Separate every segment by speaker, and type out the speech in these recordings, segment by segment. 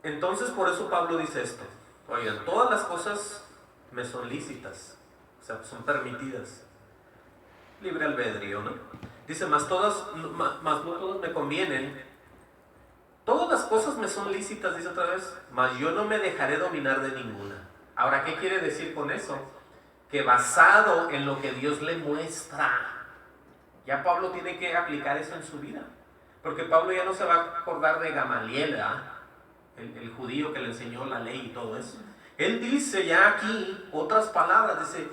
Speaker 1: Entonces por eso Pablo dice esto. Oigan, todas las cosas me son lícitas, o sea, son permitidas. Libre albedrío, ¿no? Dice, más no todas me convienen. Todas las cosas me son lícitas, dice otra vez, mas yo no me dejaré dominar de ninguna. Ahora, ¿qué quiere decir con eso? Que basado en lo que Dios le muestra, ya Pablo tiene que aplicar eso en su vida. Porque Pablo ya no se va a acordar de Gamaliel, ¿verdad? El judío que le enseñó la ley y todo eso. Él dice ya aquí otras palabras, dice,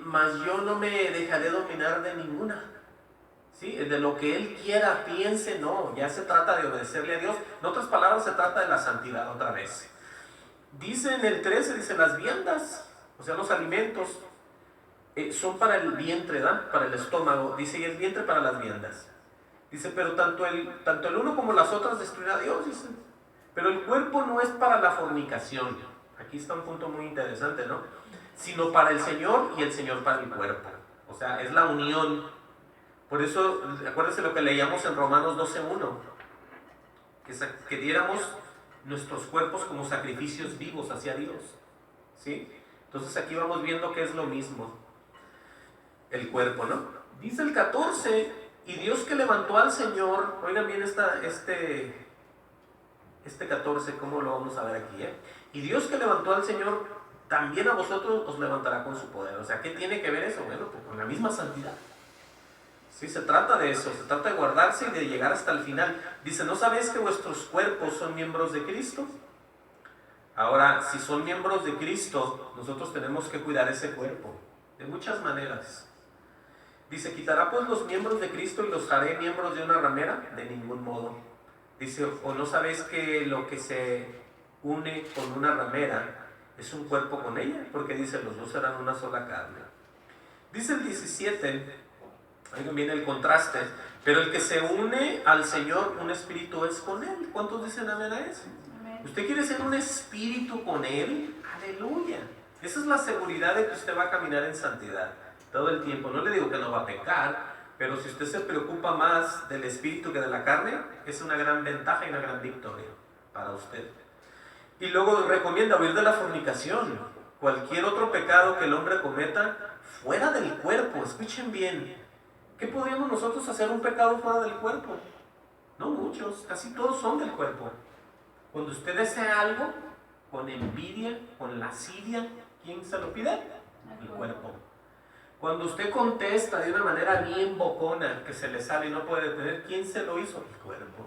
Speaker 1: mas yo no me dejaré dominar de ninguna. ¿Sí? De lo que él quiera, piense, no, ya se trata de obedecerle a Dios. En otras palabras, se trata de la santidad otra vez. Dice en el 13, dice, las viandas, o sea, los alimentos, son para el vientre, ¿verdad? Para el estómago, dice, y el vientre para las viandas. Dice, pero tanto el uno como las otras destruirá a Dios, dice. Pero el cuerpo no es para la fornicación. Aquí está un punto muy interesante, ¿no? Sino para el Señor y el Señor para el cuerpo. O sea, es la unión. Por eso, acuérdense lo que leíamos en Romanos 12:1, que diéramos nuestros cuerpos como sacrificios vivos hacia Dios, ¿sí? Entonces aquí vamos viendo que es lo mismo, el cuerpo, ¿no? Dice el 14, y Dios que levantó al Señor, oigan bien este 14, ¿cómo lo vamos a ver aquí? Y Dios que levantó al Señor, también a vosotros os levantará con su poder. O sea, ¿qué tiene que ver eso? Bueno, pues con la misma santidad. Sí, se trata de eso, se trata de guardarse y de llegar hasta el final. Dice, ¿no sabéis que vuestros cuerpos son miembros de Cristo? Ahora, si son miembros de Cristo, nosotros tenemos que cuidar ese cuerpo, de muchas maneras. Dice, ¿quitará pues los miembros de Cristo y los haré miembros de una ramera? De ningún modo. Dice, ¿o no sabéis que lo que se une con una ramera es un cuerpo con ella? Porque dice, los dos serán una sola carne. Dice el 17, ahí viene el contraste, pero el que se une al Señor, un espíritu es con Él. ¿Cuántos dicen amén a eso? Amén. ¿Usted quiere ser un espíritu con Él? Aleluya. Esa es la seguridad de que usted va a caminar en santidad todo el tiempo. No le digo que no va a pecar, pero si usted se preocupa más del espíritu que de la carne, es una gran ventaja y una gran victoria para usted. Y luego recomienda huir de la fornicación. Cualquier otro pecado que el hombre cometa fuera del cuerpo, escuchen bien. ¿Qué podríamos nosotros hacer un pecado fuera del cuerpo? No muchos, casi todos son del cuerpo. Cuando usted desea algo, con envidia, con lascivia, ¿quién se lo pide? El cuerpo. Cuando usted contesta de una manera bien bocona, que se le sale y no puede detener, ¿quién se lo hizo? El cuerpo.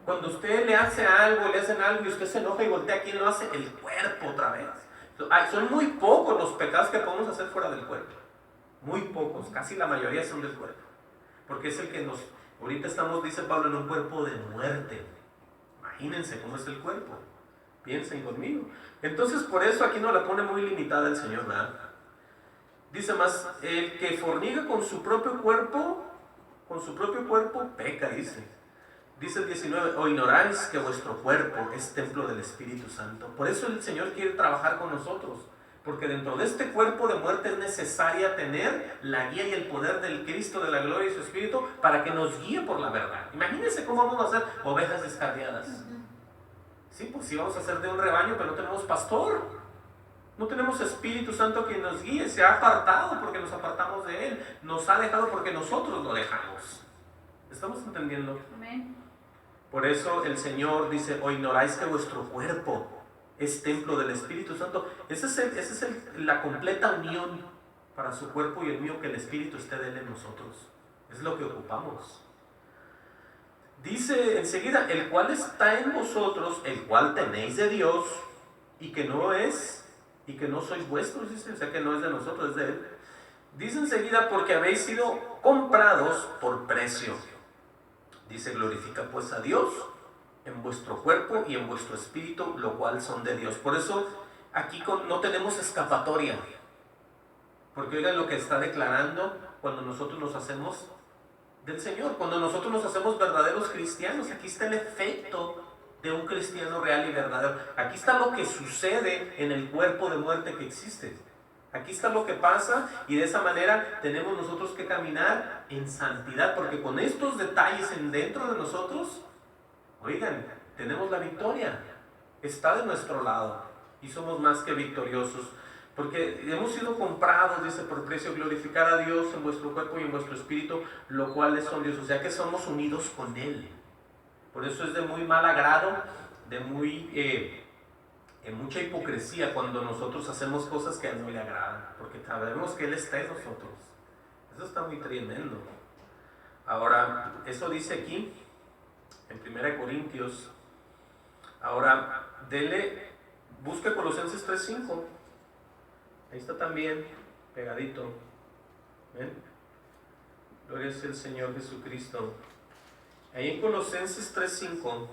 Speaker 1: Cuando usted le hace algo, le hacen algo y usted se enoja y voltea, ¿quién lo hace? El cuerpo otra vez. Son muy pocos los pecados que podemos hacer fuera del cuerpo. Muy pocos, casi la mayoría son del cuerpo. Porque es el que ahorita estamos, dice Pablo, en un cuerpo de muerte. Imagínense cómo es el cuerpo. Piensen conmigo. Entonces por eso aquí no la pone muy limitada el Señor, ¿verdad? Dice más, el que forniga con su propio cuerpo, peca, dice. Dice el 19, o ignoráis que vuestro cuerpo es templo del Espíritu Santo. Por eso el Señor quiere trabajar con nosotros. Porque dentro de este cuerpo de muerte es necesaria tener la guía y el poder del Cristo de la gloria y su Espíritu para que nos guíe por la verdad. Imagínense cómo vamos a ser ovejas descarriadas. Sí, pues sí vamos a ser de un rebaño, pero no tenemos pastor. No tenemos Espíritu Santo que nos guíe. Se ha apartado porque nos apartamos de Él. Nos ha dejado porque nosotros lo dejamos. ¿Estamos entendiendo? Amén. Por eso el Señor dice, o ignoráis que vuestro cuerpo es templo del Espíritu Santo. Esa es la completa unión para su cuerpo y el mío, que el Espíritu esté de Él en nosotros. Es lo que ocupamos. Dice enseguida, el cual está en vosotros, el cual tenéis de Dios, y que no sois vuestros, dice, o sea que no es de nosotros, es de Él. Dice enseguida, porque habéis sido comprados por precio. Dice, glorifica pues a Dios en vuestro cuerpo y en vuestro espíritu, lo cual son de Dios. Por eso aquí no tenemos escapatoria. Porque oigan lo que está declarando cuando nosotros nos hacemos del Señor, cuando nosotros nos hacemos verdaderos cristianos. Aquí está el efecto de un cristiano real y verdadero. Aquí está lo que sucede en el cuerpo de muerte que existe. Aquí está lo que pasa, y de esa manera tenemos nosotros que caminar en santidad, porque con estos detalles dentro de nosotros, oigan, tenemos la victoria. está de nuestro lado y somos más que victoriosos. Porque hemos sido comprados, dice, por precio, glorificar a Dios en vuestro cuerpo y en vuestro espíritu, lo cual es son Dios. O sea que somos unidos con Él. Por eso es de muy mal agrado, de mucha hipocresía cuando nosotros hacemos cosas que a Él no le agradan. Porque sabemos que Él está en nosotros. Eso está muy tremendo. Ahora, eso dice aquí, en 1 Corintios. Ahora, busque Colosenses 3:5. Ahí está también, pegadito. ¿Ven? Gloria sea el Señor Jesucristo. Ahí en Colosenses 3:5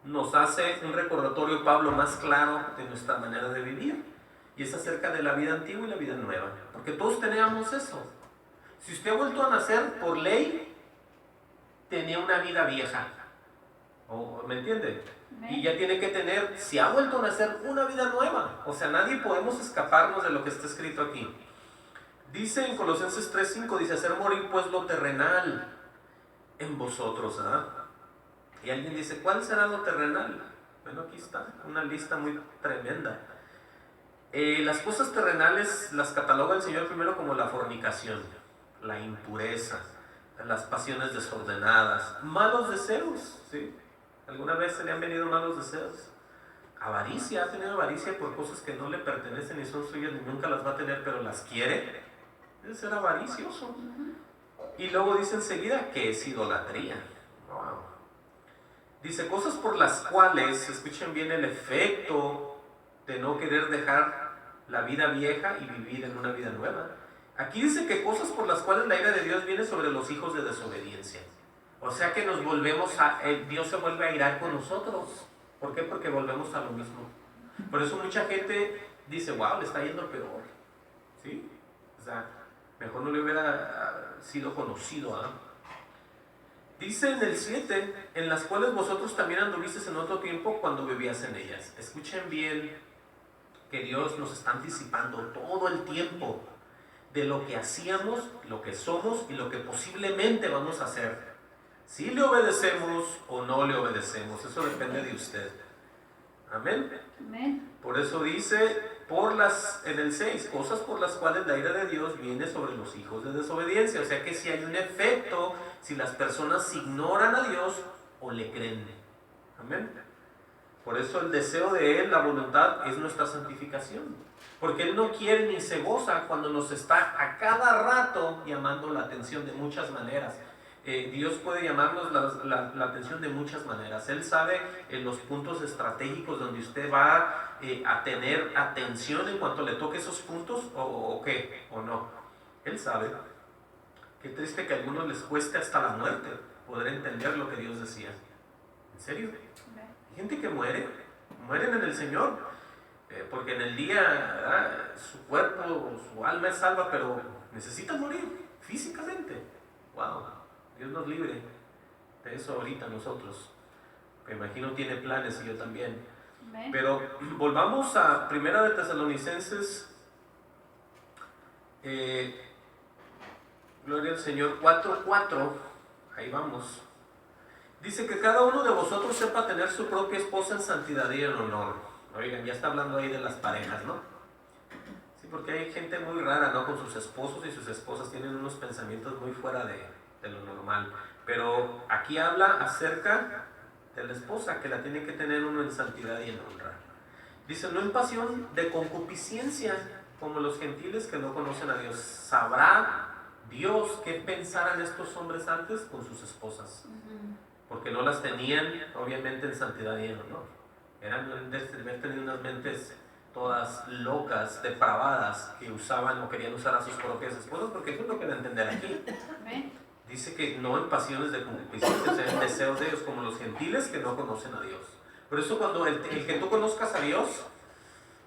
Speaker 1: nos hace un recordatorio Pablo más claro de nuestra manera de vivir. Y es acerca de la vida antigua y la vida nueva. Porque todos teníamos eso. Si usted ha vuelto a nacer por ley, tenía una vida vieja. ¿Me entiende? Y ya tiene que tener, si ha vuelto a nacer, una vida nueva. O sea, nadie podemos escaparnos de lo que está escrito aquí. Dice en Colosenses 3:5, dice, hacer morir pues lo terrenal en vosotros. Y alguien dice, ¿cuál será lo terrenal? Bueno, aquí está, una lista muy tremenda. Las cosas terrenales las cataloga el Señor primero como la fornicación, la impureza, las pasiones desordenadas, malos deseos, ¿sí? ¿Alguna vez se le han venido malos deseos? Avaricia, ha tenido avaricia por cosas que no le pertenecen ni son suyas ni nunca las va a tener, pero las quiere. Debe ser avaricioso. Y luego dice enseguida que es idolatría. Wow. Dice cosas por las cuales, escuchen bien el efecto de no querer dejar la vida vieja y vivir en una vida nueva. Aquí dice que cosas por las cuales la ira de Dios viene sobre los hijos de desobediencia. O sea que nos volvemos Dios se vuelve a irar con nosotros. ¿Por qué? Porque volvemos a lo mismo. Por eso mucha gente dice, wow, le está yendo peor. ¿Sí? O sea, mejor no le hubiera sido conocido. Dice en el 7, en las cuales vosotros también anduvisteis en otro tiempo cuando vivías en ellas. Escuchen bien que Dios nos está anticipando todo el tiempo de lo que hacíamos, lo que somos y lo que posiblemente vamos a hacer. Si le obedecemos o no le obedecemos, eso depende de usted. Amén.
Speaker 2: Amén.
Speaker 1: Por eso dice en el 6, cosas por las cuales la ira de Dios viene sobre los hijos de desobediencia. O sea que si hay un efecto, si las personas ignoran a Dios o le creen. Amén. Por eso el deseo de Él, la voluntad, es nuestra santificación. Porque Él no quiere ni se goza cuando nos está a cada rato llamando la atención de muchas maneras. Dios puede llamarnos la atención de muchas maneras. Él sabe los puntos estratégicos donde usted va a tener atención en cuanto le toque esos puntos o qué, o no. Él sabe. Qué triste que a algunos les cueste hasta la muerte poder entender lo que Dios decía. ¿En serio? Hay gente que mueren en el Señor, porque en el día su cuerpo, su alma es salva, pero necesita morir físicamente. Wow. Dios nos libre de eso ahorita nosotros. Me imagino tiene planes y yo también.
Speaker 2: Amén.
Speaker 1: Pero volvamos a 1 de Tesalonicenses, gloria al Señor, 4:4. Ahí vamos. Dice que cada uno de vosotros sepa tener su propia esposa en santidad y en honor. Oigan, ya está hablando ahí de las parejas, ¿no? Sí, porque hay gente muy rara, ¿no? Con sus esposos y sus esposas tienen unos pensamientos muy fuera de lo normal. Pero aquí habla acerca de la esposa, que la tiene que tener uno en santidad y en honra. Dice, no en pasión de concupiscencia, como los gentiles que no conocen a Dios. ¿Sabrá Dios qué pensaran estos hombres antes con sus esposas? Porque no las tenían, obviamente, en santidad y en honor. Eran de haber tenido unas mentes todas locas, depravadas, que usaban o querían usar a sus propias esposas, porque eso es lo que deben entender aquí. Dice que no en pasiones de concupiscencia, o sea, en deseos de ellos, como los gentiles que no conocen a Dios. Por eso cuando el que tú conozcas a Dios,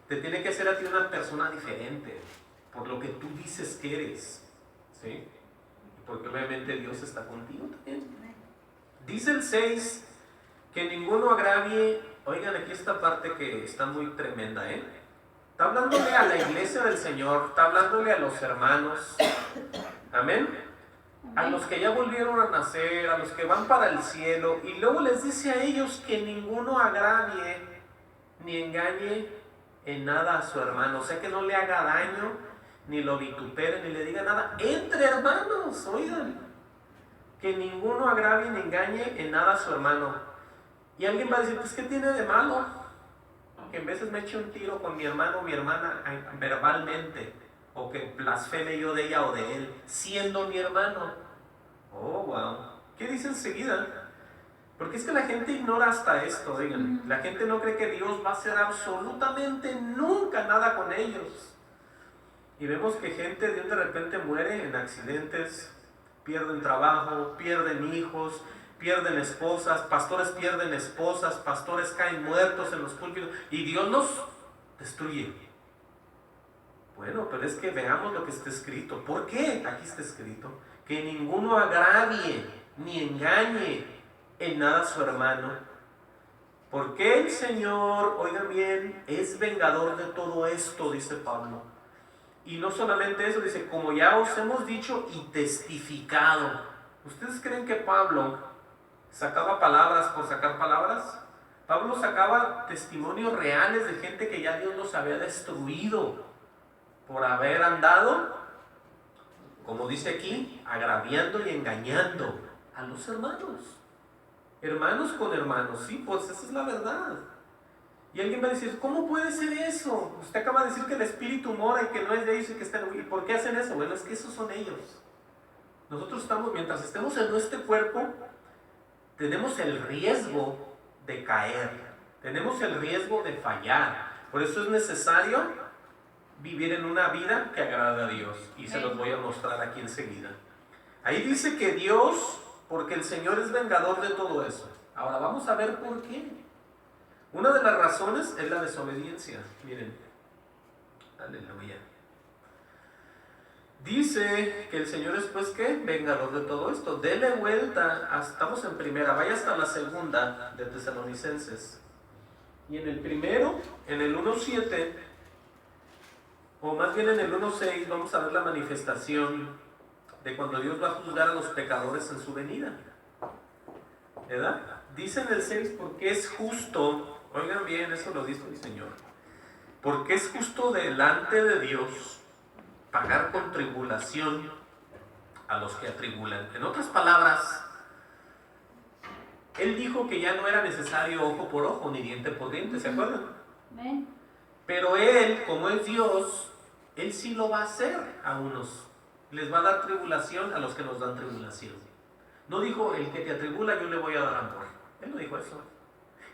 Speaker 1: te tiene que hacer a ti una persona diferente, por lo que tú dices que eres, ¿sí? Porque obviamente Dios está contigo también. Dice el 6, que ninguno agravie. Oigan, aquí esta parte que está muy tremenda, Está hablándole a la iglesia del Señor, está hablándole a los hermanos, amén, a los que ya volvieron a nacer, a los que van para el cielo, y luego les dice a ellos que ninguno agravie ni engañe en nada a su hermano. O sea, que no le haga daño, ni lo vitupere, ni le diga nada. Entre hermanos, oigan, que ninguno agravie ni engañe en nada a su hermano. Y alguien va a decir, pues, ¿qué tiene de malo? Que en veces me eche un tiro con mi hermano o mi hermana verbalmente, o que blasfeme yo de ella o de él, siendo mi hermano. Oh, wow. ¿Qué dice enseguida? Porque es que la gente ignora hasta esto, oigan. La gente no cree que Dios va a hacer absolutamente nunca nada con ellos. Y vemos que gente de repente muere en accidentes, pierden trabajo, pierden hijos, pierden esposas, pastores pierden esposas, pastores caen muertos en los púlpitos y Dios los destruye. Bueno, pero es que veamos lo que está escrito. ¿Por qué? Aquí está escrito que ninguno agravie ni engañe en nada a su hermano, porque el Señor, oigan bien, es vengador de todo esto, dice Pablo. Y no solamente eso, dice, como ya os hemos dicho y testificado. ¿Ustedes creen que Pablo sacaba palabras por sacar palabras? Pablo sacaba testimonios reales de gente que ya Dios los había destruido por haber andado, como dice aquí, agraviando y engañando a los hermanos. Hermanos con hermanos, sí, pues esa es la verdad. Y alguien va a decir, ¿cómo puede ser eso? Usted acaba de decir que el espíritu mora y que no es de ellos y que está en... ¿Y por qué hacen eso? Bueno, es que esos son ellos. Nosotros estamos, mientras estemos en nuestro cuerpo, tenemos el riesgo de caer, tenemos el riesgo de fallar. Por eso es necesario vivir en una vida que agrade a Dios. Y se los voy a mostrar aquí enseguida. Ahí dice que Dios, porque el Señor es vengador de todo eso. Ahora vamos a ver por qué. Una de las razones es la desobediencia. Miren, aleluya. Dice que el Señor es, pues, ¿qué? Vengador de todo esto. Dele vuelta, estamos en primera, vaya hasta la segunda de Tesalonicenses. Y en el primero, en el 1:7, o más bien en el 1:6, vamos a ver la manifestación de cuando Dios va a juzgar a los pecadores en su venida. ¿Verdad? Dice en el 6, porque es justo, oigan bien, eso lo dice el Señor, porque es justo delante de Dios pagar con tribulación a los que atribulan. En otras palabras, Él dijo que ya no era necesario ojo por ojo ni diente por diente, ¿se acuerdan? Pero Él, como es Dios, Él sí lo va a hacer a unos. Les va a dar tribulación a los que nos dan tribulación. No dijo, el que te atribula yo le voy a dar amor. Él no dijo eso.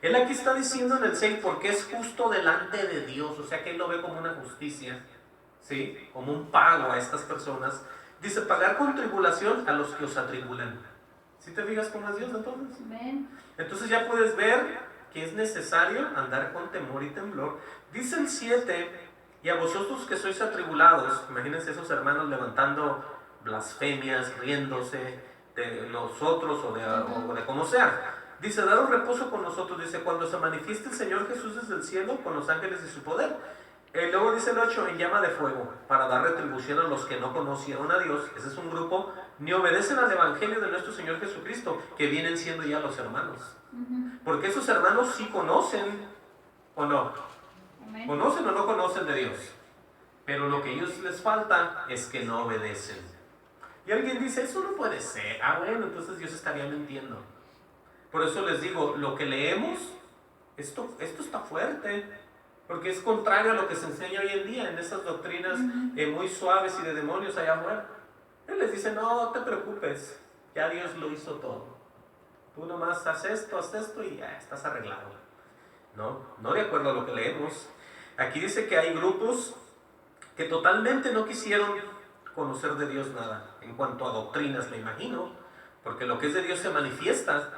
Speaker 1: Él aquí está diciendo en el 6, porque es justo delante de Dios. O sea que Él lo ve como una justicia, ¿sí? Como un pago a estas personas. Dice, pagar con tribulación a los que os atribulan. ¿Sí te fijas cómo es Dios entonces? Amén. Entonces ya puedes ver que es necesario andar con temor y temblor. Dice el 7, y a vosotros que sois atribulados, imagínense esos hermanos levantando blasfemias, riéndose de nosotros o de como sea. Dice, daros reposo con nosotros. Dice, cuando se manifieste el Señor Jesús desde el cielo con los ángeles de su poder. Luego dice el 8, en llama de fuego, para dar retribución a los que no conocieron a Dios. Ese es un grupo, ni obedecen al evangelio de nuestro Señor Jesucristo, que vienen siendo ya los hermanos. Porque esos hermanos sí conocen, ¿o no? Amén. ¿Conocen o no conocen de Dios? Pero lo que a ellos les falta es que no obedecen. Y alguien dice, eso no puede ser. Ah, bueno, entonces Dios estaría mintiendo. Por eso les digo, lo que leemos, esto está fuerte. Porque es contrario a lo que se enseña hoy en día en esas doctrinas muy suaves y de demonios allá afuera. Él les dice, no te preocupes, ya Dios lo hizo todo. Tú nomás haz esto y ya estás arreglado. No de acuerdo a lo que leemos. Aquí dice que hay grupos que totalmente no quisieron conocer de Dios nada. En cuanto a doctrinas, me imagino. Porque lo que es de Dios se manifiesta.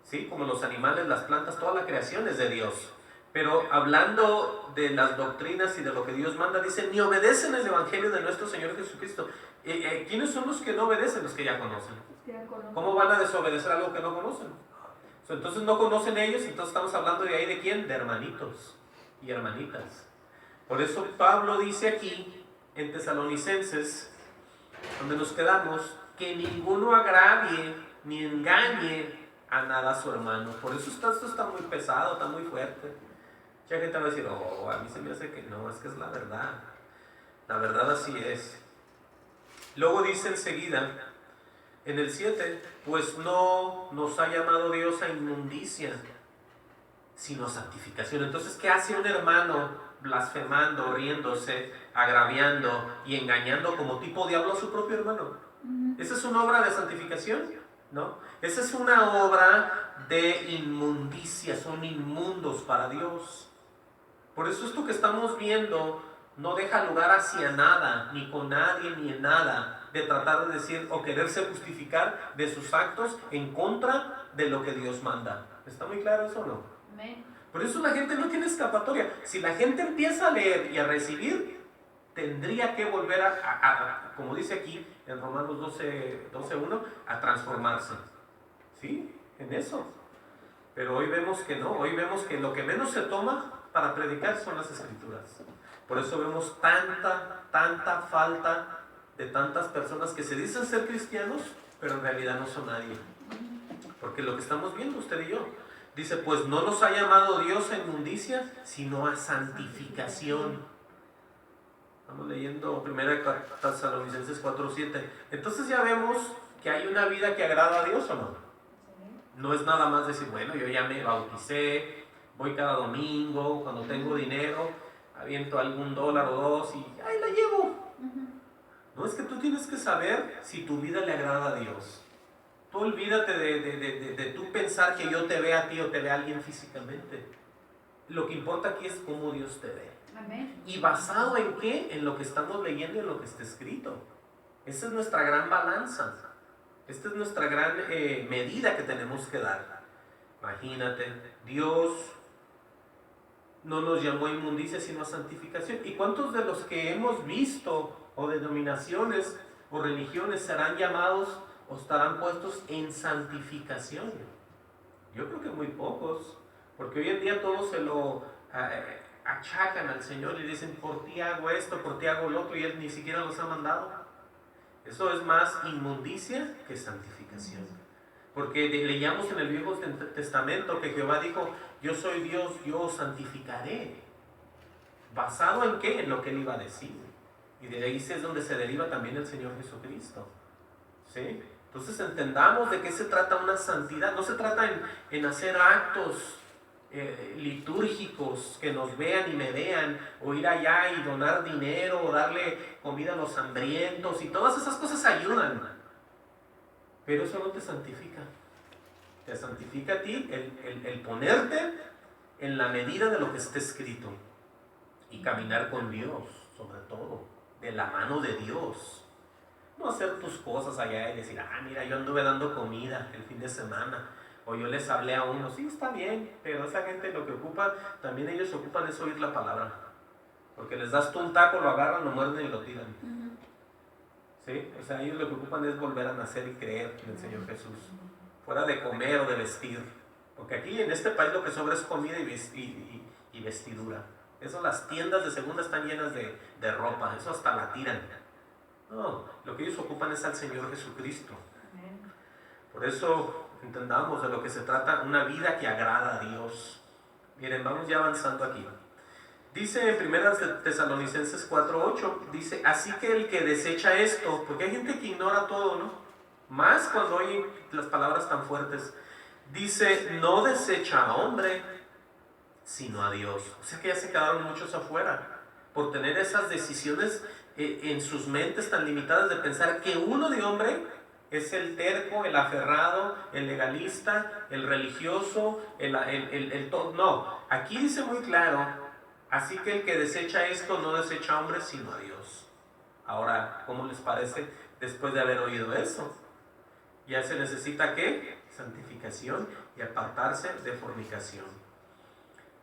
Speaker 1: ¿Sí? Como los animales, las plantas, toda la creación es de Dios. Pero hablando de las doctrinas y de lo que Dios manda, dice, ni obedecen el evangelio de nuestro Señor Jesucristo. ¿Quiénes son los que no obedecen? Los que ya conocen. ¿Cómo van a desobedecer algo que no conocen? Entonces no conocen ellos, entonces estamos hablando de ahí de quién, de hermanitos y hermanitas. Por eso Pablo dice aquí, en Tesalonicenses, donde nos quedamos, que ninguno agravie ni engañe a nada a su hermano. Por eso esto está muy pesado, está muy fuerte. Mucha gente va a decir, oh, a mí se me hace que no, es que es la verdad. La verdad así es. Luego dice enseguida, en el 7, pues no nos ha llamado Dios a inmundicia, sino a santificación. Entonces, ¿qué hace un hermano blasfemando, riéndose, agraviando y engañando como tipo diablo a su propio hermano? ¿Esa es una obra de santificación? ¿No? Esa es una obra de inmundicia, son inmundos para Dios. Por eso esto que estamos viendo no deja lugar hacia nada, ni con nadie, ni en nada, de tratar de decir o quererse justificar de sus actos en contra de lo que Dios manda. ¿Está muy claro eso o no? Amén. Por eso la gente no tiene escapatoria. Si la gente empieza a leer y a recibir, tendría que volver como dice aquí en Romanos 12:1, a transformarse. ¿Sí? En eso. Pero hoy vemos que no, hoy vemos que lo que menos se toma para predicar son las escrituras. Por eso vemos tanta falta de tantas personas que se dicen ser cristianos, pero en realidad no son nadie. Porque lo que estamos viendo usted y yo, dice, pues no nos ha llamado Dios a inmundicia, sino a santificación. Estamos leyendo 1 Tesalonicenses 4:7. Entonces ya vemos que hay una vida que agrada a Dios, ¿o no? No es nada más decir, bueno, yo ya me bauticé, voy cada domingo, cuando tengo dinero, aviento algún $1 o $2 y ahí la llevo. No, es que tú tienes que saber si tu vida le agrada a Dios. Tú olvídate de tú pensar que yo te vea a ti o te vea a alguien físicamente. Lo que importa aquí es cómo Dios te ve. Amén. ¿Y basado en qué? En lo que estamos leyendo y en lo que está escrito. Esa es nuestra gran balanza. Esta es nuestra gran medida que tenemos que dar. Imagínate, Dios no nos llamó a inmundicia sino a santificación. ¿Y cuántos de los que hemos visto o denominaciones o religiones serán llamados o estarán puestos en santificación? Yo creo que muy pocos, porque hoy en día todos se lo achacan al Señor y dicen, por ti hago esto, por ti hago lo otro, y Él ni siquiera los ha mandado. Eso es más inmundicia que santificación. Porque leíamos en el Viejo Testamento que Jehová dijo, yo soy Dios, yo os santificaré. ¿Basado en qué? En lo que Él iba a decir. Y de ahí es donde se deriva también el Señor Jesucristo. ¿Sí? Entonces entendamos de qué se trata una santidad. No se trata en hacer actos litúrgicos que nos vean y me vean, o ir allá y donar dinero, o darle comida a los hambrientos, y todas esas cosas ayudan, pero eso no te santifica. Te santifica a ti el ponerte en la medida de lo que está escrito y caminar con Dios, sobre todo, de la mano de Dios. No hacer tus cosas allá y decir, mira, yo anduve dando comida el fin de semana, o yo les hablé a uno. Sí, está bien, pero esa gente lo que ocupa, también ellos ocupan es oír la palabra. Porque les das tú un taco, lo agarran, lo muerden y lo tiran. ¿Sí? O sea, ellos lo que ocupan es volver a nacer y creer en el Señor Jesús. Fuera de comer o de vestir. Porque aquí en este país lo que sobra es comida y vestidura. Eso, las tiendas de segunda están llenas de ropa, eso hasta la tiran. No, lo que ellos ocupan es al Señor Jesucristo. Por eso entendamos de lo que se trata, una vida que agrada a Dios. Miren, vamos ya avanzando aquí. Dice en 1 Tesalonicenses 4:8, dice, así que el que desecha esto, porque hay gente que ignora todo, ¿no? Más cuando oyen las palabras tan fuertes. Dice, no desecha a hombre, sino a Dios. O sea que ya se quedaron muchos afuera, por tener esas decisiones en sus mentes tan limitadas de pensar que uno de hombre es el terco, el aferrado, el legalista, el religioso, el todo. No, aquí dice muy claro, así que el que desecha esto no desecha a hombre sino a Dios. Ahora, ¿cómo les parece después de haber oído eso? Ya se necesita ¿qué? Santificación y apartarse de fornicación.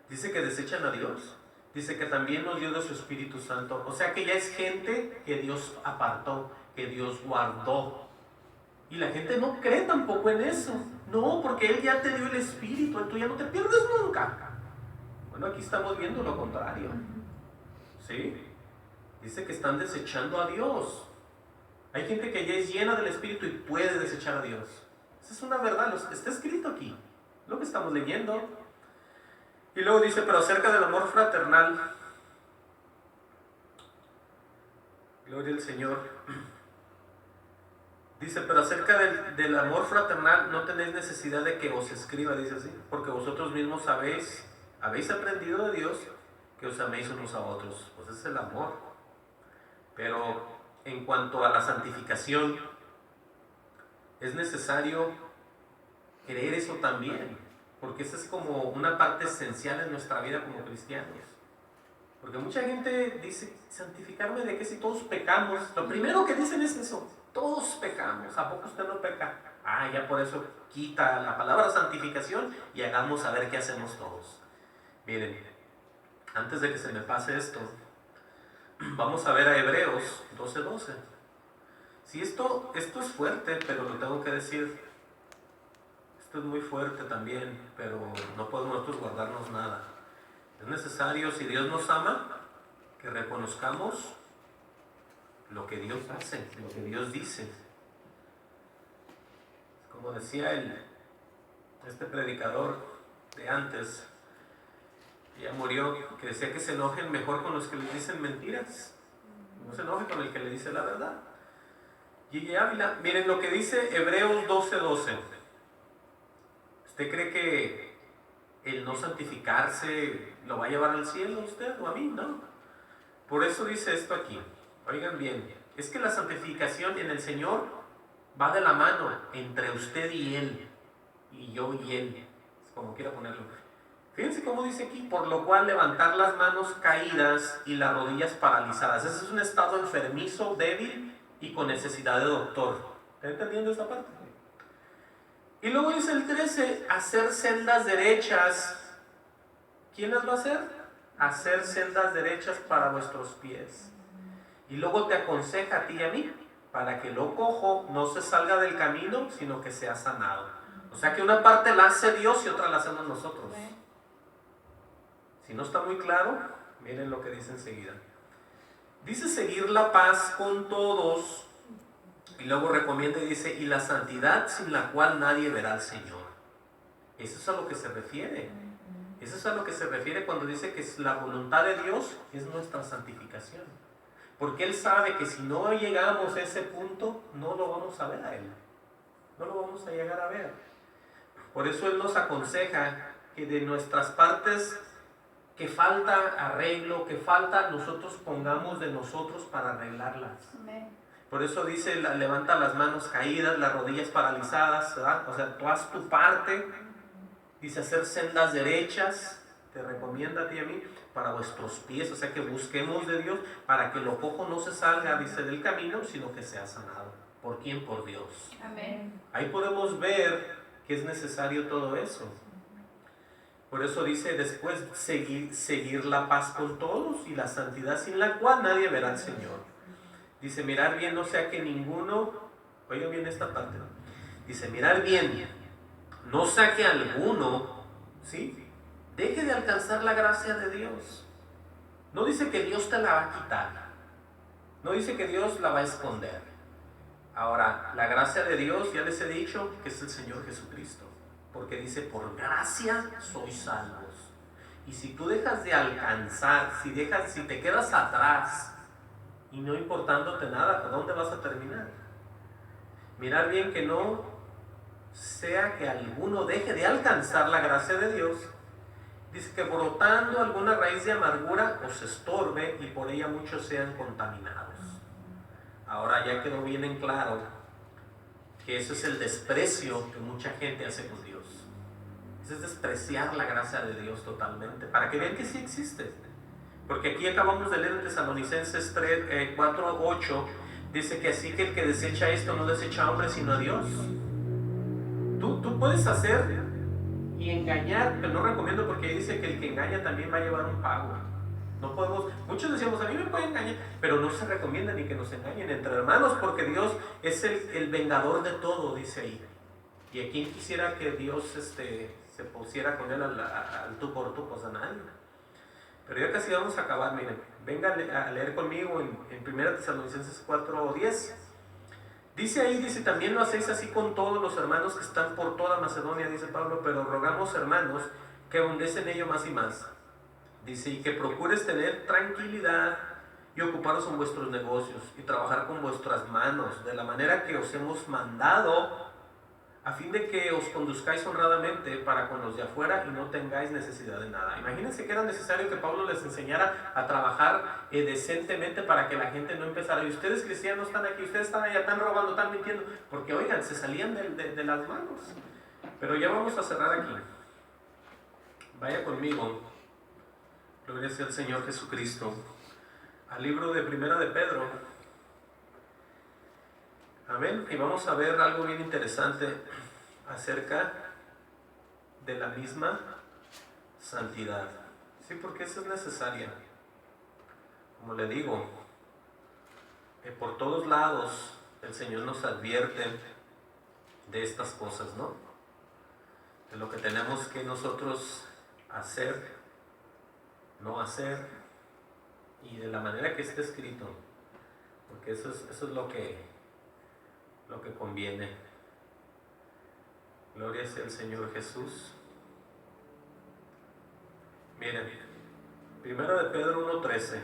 Speaker 1: Dice que desechan a Dios. Dice que también nos dio de su Espíritu Santo. O sea que ya es gente que Dios apartó, que Dios guardó. Y la gente no cree tampoco en eso. No, porque Él ya te dio el Espíritu, tú ya no te pierdes nunca. Bueno, aquí estamos viendo lo contrario. ¿Sí? Dice que están desechando a Dios. Hay gente que ya es llena del Espíritu y puede desechar a Dios. Esa es una verdad, está escrito aquí. Lo que estamos leyendo. Y luego dice, pero acerca del amor fraternal, gloria al Señor, dice, pero acerca del amor fraternal no tenéis necesidad de que os escriba, dice así, porque vosotros mismos habéis aprendido de Dios que os améis unos a otros. Pues ese es el amor. Pero en cuanto a la santificación, es necesario creer eso también, porque esa es como una parte esencial en nuestra vida como cristianos. Porque mucha gente dice, santificarme de que si todos pecamos. Lo primero que dicen es eso, todos pecamos. ¿A poco usted no peca? Ah, ya por eso quita la palabra santificación y hagamos a ver qué hacemos todos. Miren, antes de que se me pase esto, vamos a ver a Hebreos 12:12. Sí, esto es fuerte, pero lo tengo que decir. Esto es muy fuerte también, pero no podemos nosotros guardarnos nada. Es necesario, si Dios nos ama, que reconozcamos lo que Dios hace, lo que Dios dice. Como decía este predicador de antes, ya murió, que decía que se enojen mejor con los que les dicen mentiras, no se enoje con el que le dice la verdad. Y Ávila, miren lo que dice Hebreos 12:12. ¿Usted cree que el no santificarse lo va a llevar al cielo a usted o a mí? No. Por eso dice esto aquí. Oigan bien, es que la santificación en el Señor va de la mano entre usted y Él, y yo y Él, como quiera ponerlo. Fíjense cómo dice aquí, por lo cual levantar las manos caídas y las rodillas paralizadas. Ese es un estado enfermizo, débil y con necesidad de doctor. ¿Está entendiendo esta parte? Y luego dice el 13, hacer sendas derechas. ¿Quién las va a hacer? Hacer sendas derechas para vuestros pies. Y luego te aconseja a ti y a mí, para que lo cojo no se salga del camino, sino que sea sanado. O sea que una parte la hace Dios y otra la hacemos nosotros. Si no está muy claro, miren lo que dice enseguida. Dice seguir la paz con todos. Y luego recomienda y dice, y la santidad sin la cual nadie verá al Señor. Eso es a lo que se refiere. Eso es a lo que se refiere cuando dice que la voluntad de Dios es nuestra santificación. Porque Él sabe que si no llegamos a ese punto, no lo vamos a ver a Él. No lo vamos a llegar a ver. Por eso Él nos aconseja que de nuestras partes que falta arreglo, que falta, nosotros pongamos de nosotros para arreglarlas. Amén. Por eso dice, levanta las manos caídas, las rodillas paralizadas, ¿verdad? O sea, tú haz tu parte. Dice hacer sendas derechas, te recomienda a ti y a mí, para vuestros pies. O sea, que busquemos de Dios para que lo cojo no se salga, dice, del camino, sino que sea sanado. ¿Por quién? Por Dios. Amén. Ahí podemos ver que es necesario todo eso. Por eso dice después, seguir la paz con todos y la santidad sin la cual nadie verá al Señor. Dice, mirar bien, no sea que ninguno, oigan bien esta parte, ¿no? Dice, mirar bien, no sea que alguno, ¿sí?, deje de alcanzar la gracia de Dios. No dice que Dios te la va a quitar, no dice que Dios la va a esconder. Ahora, la gracia de Dios, ya les he dicho, que es el Señor Jesucristo. Porque dice, por gracia sois salvos. Y si tú dejas de alcanzar, si te quedas atrás, y no importándote nada, ¿a dónde vas a terminar? Mirar bien que no sea que alguno deje de alcanzar la gracia de Dios. Dice que brotando alguna raíz de amargura os estorbe y por ella muchos sean contaminados. Ahora ya quedó bien en claro que eso es el desprecio que mucha gente hace con Dios. Eso es despreciar la gracia de Dios totalmente, para que vean que sí existe. Porque aquí acabamos de leer en Tesalonicenses 4:8, dice que así que el que desecha esto no desecha a hombre sino a Dios. Tú puedes hacer y engañar, pero no recomiendo porque ahí dice que el que engaña también va a llevar un pago. No podemos, muchos decíamos, a mí me pueden engañar, pero no se recomienda ni que nos engañen entre hermanos, porque Dios es el vengador de todo, dice ahí. Y a quien quisiera que Dios se pusiera con él al tú por tú, pues a nadie. Pero ya casi vamos a acabar, miren. Venga a leer conmigo en 1 Tesalonicenses 4:10. Dice también lo hacéis así con todos los hermanos que están por toda Macedonia, dice Pablo, pero rogamos, hermanos, que abundes en ello más y más. Dice, y que procures tener tranquilidad y ocuparos en vuestros negocios y trabajar con vuestras manos, de la manera que os hemos mandado, a fin de que os conduzcáis honradamente para con los de afuera y no tengáis necesidad de nada. Imagínense que era necesario que Pablo les enseñara a trabajar decentemente para que la gente no empezara. Y ustedes cristianos están aquí, ustedes están allá, están robando, están mintiendo, porque oigan, se salían de las manos. Pero ya vamos a cerrar aquí. Vaya conmigo, gloria sea al Señor Jesucristo, al libro de Primera de Pedro. Amén. Y vamos a ver algo bien interesante acerca de la misma santidad. Sí, porque eso es necesaria. Como le digo, por todos lados el Señor nos advierte de estas cosas, ¿no? De lo que tenemos que nosotros hacer, no hacer, y de la manera que esté escrito, porque eso es lo que conviene. Gloria sea el Señor Jesús. Miren, Primero de Pedro 1:13.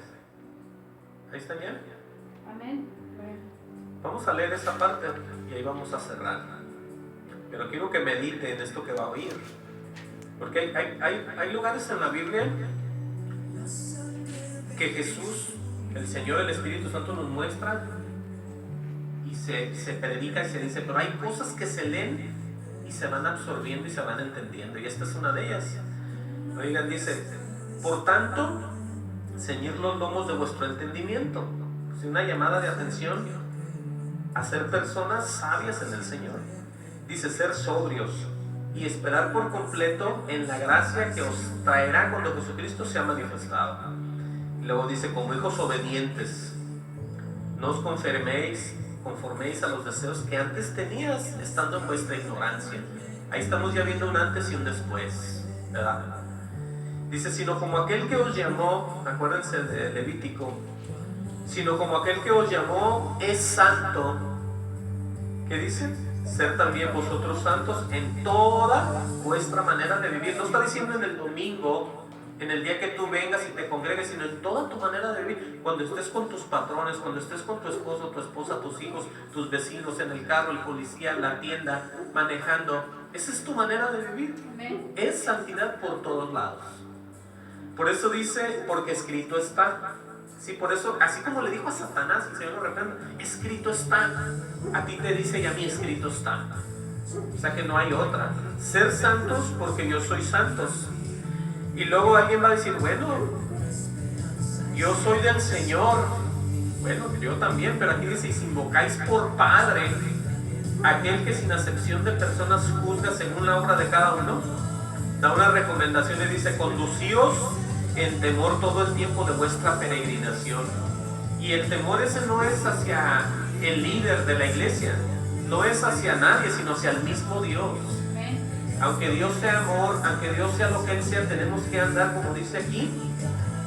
Speaker 1: Ahí está ya.
Speaker 2: Amén.
Speaker 1: Vamos a leer esa parte y ahí vamos a cerrar. Pero quiero que medite en esto que va a oír, porque hay lugares en la Biblia que Jesús, el Señor, el Espíritu Santo nos muestra y se predica y se dice, pero hay cosas que se leen y se van absorbiendo y se van entendiendo, y esta es una de ellas. Oigan, dice, por tanto, ceñid los lomos de vuestro entendimiento. Es una llamada de atención a ser personas sabias en el Señor. Dice, ser sobrios y esperar por completo en la gracia que os traerá cuando Jesucristo sea manifestado. Y luego dice, como hijos obedientes, no os conforméis a los deseos que antes tenías estando en vuestra ignorancia. Ahí estamos ya viendo un antes y un después, ¿verdad? Dice, sino como aquel que os llamó, acuérdense de Levítico, sino como aquel que os llamó es santo. ¿Qué dice? Ser también vosotros santos en toda vuestra manera de vivir. No está diciendo en el domingo, en el día que tú vengas y te congregues, sino en toda tu manera de vivir. Cuando estés con tus patrones, cuando estés con tu esposo, tu esposa, tus hijos, tus vecinos, en el carro, el policía, en la tienda, manejando. Esa es tu manera de vivir. Es santidad por todos lados. Por eso dice, porque escrito está. Sí, por eso, así como le dijo a Satanás, el Señor lo reprenda, escrito está. A ti te dice y a mí escrito está. O sea que no hay otra. Ser santos porque yo soy santos. Y luego alguien va a decir, bueno, yo soy del Señor. Bueno, yo también, pero aquí dice, y si invocáis por Padre, aquel que sin acepción de personas juzga según la obra de cada uno, da una recomendación y dice, conducíos en temor todo el tiempo de vuestra peregrinación. Y el temor ese no es hacia el líder de la iglesia, no es hacia nadie, sino hacia el mismo Dios. Aunque Dios sea amor, aunque Dios sea lo que Él sea, tenemos que andar, como dice aquí,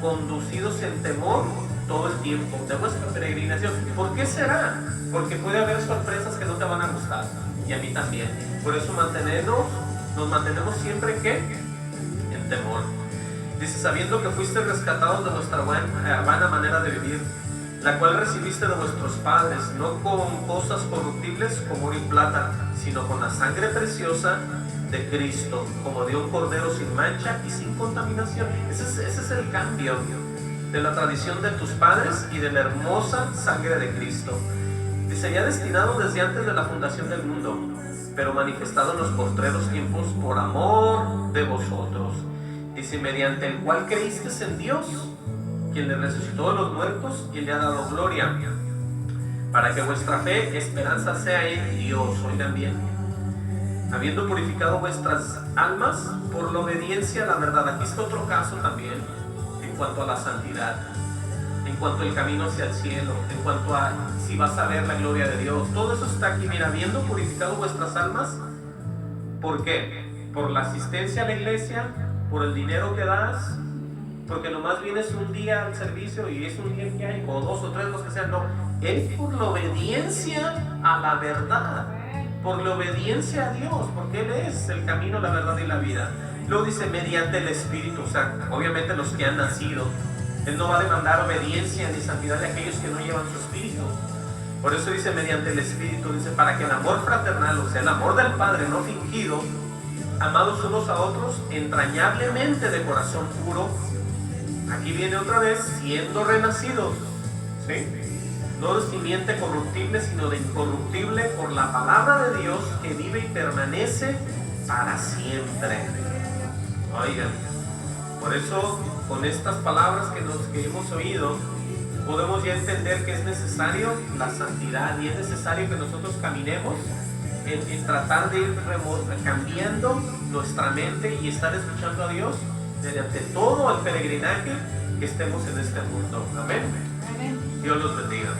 Speaker 1: conducidos en temor todo el tiempo de vuestra peregrinación. ¿Por qué será? Porque puede haber sorpresas que no te van a gustar, y a mí también. Por eso nos mantenemos siempre ¿qué? En temor. Dice, sabiendo que fuiste rescatados de vuestra vana manera de vivir, la cual recibiste de vuestros padres, no con cosas corruptibles como oro y plata, sino con la sangre preciosa de Cristo, como de un cordero sin mancha y sin contaminación. Ese es el cambio de la tradición de tus padres y de la hermosa sangre de Cristo. Dice, ya destinado desde antes de la fundación del mundo, pero manifestado en los postreros tiempos por amor de vosotros. Dice, mediante el cual creísteis en Dios, quien le resucitó de los muertos y le ha dado gloria, para que vuestra fe, esperanza sea en Dios. Oigan bien, habiendo purificado vuestras almas por la obediencia a la verdad. Aquí está otro caso también, en cuanto a la santidad, en cuanto al camino hacia el cielo, en cuanto a si vas a ver la gloria de Dios. Todo eso está aquí, mira, habiendo purificado vuestras almas. ¿Por qué? Por la asistencia a la iglesia, por el dinero que das, porque nomás vienes un día al servicio y es un día que hay, o dos o tres, los que sean. No, es por la obediencia a la verdad, por la obediencia a Dios, porque Él es el camino, la verdad y la vida. Luego dice mediante el Espíritu, o sea, obviamente los que han nacido. Él no va a demandar obediencia ni santidad de aquellos que no llevan su Espíritu. Por eso dice mediante el Espíritu, dice para que el amor fraternal, o sea, el amor del Padre no fingido, amados unos a otros, entrañablemente de corazón puro. Aquí viene otra vez, siendo renacidos, ¿sí? No de simiente corruptible, sino de incorruptible, por la palabra de Dios que vive y permanece para siempre. Oigan, por eso con estas palabras que hemos oído, podemos ya entender que es necesario la santidad y es necesario que nosotros caminemos en tratar de ir cambiando nuestra mente y estar escuchando a Dios mediante todo el peregrinaje que estemos en este mundo. Amén. Dios los bendiga.